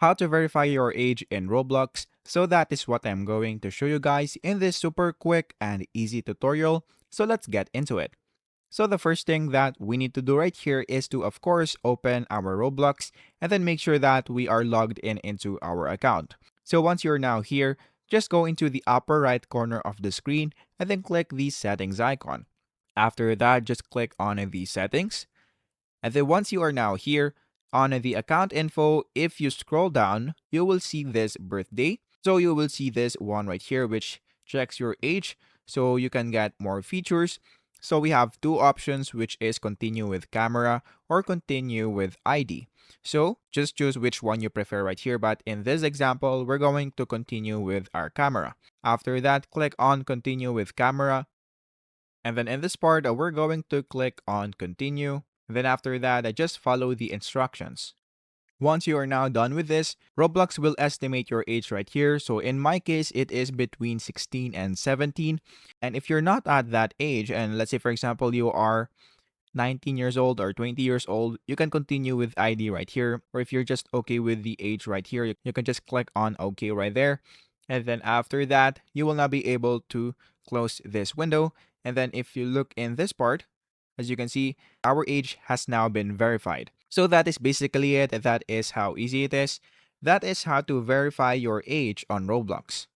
how to verify your age in Roblox. So that is what I'm going to show you guys in this super quick and easy tutorial. So let's get into it. So the first thing that we need to do right here is to, of course, open our Roblox and then make sure that we are logged in into our account. So once you're now here, just go into the upper right corner of the screen and then click the settings icon. After that, just click on the settings. And then once you are now here on the account info, if you scroll down, you will see this birthday. So you will see this one right here, which checks your age so you can get more features. So we have two options, which is continue with camera or continue with ID. So just choose which one you prefer right here. But in this example, we're going to continue with our camera. After that, click on continue with camera. And then in this part, we're going to click on continue. Then after that, I just follow the instructions. Once you are now done with this, Roblox will estimate your age right here. So in my case, it is between 16 and 17. And if you're not at that age, and let's say, for example, you are 19 years old or 20 years old, you can continue with ID right here. Or if you're just okay with the age right here, you can just click on OK right there. And then after that, you will now be able to close this window. And then if you look in this part, as you can see, our age has now been verified. So that is basically it. That is how easy it is. That is how to verify your age on Roblox.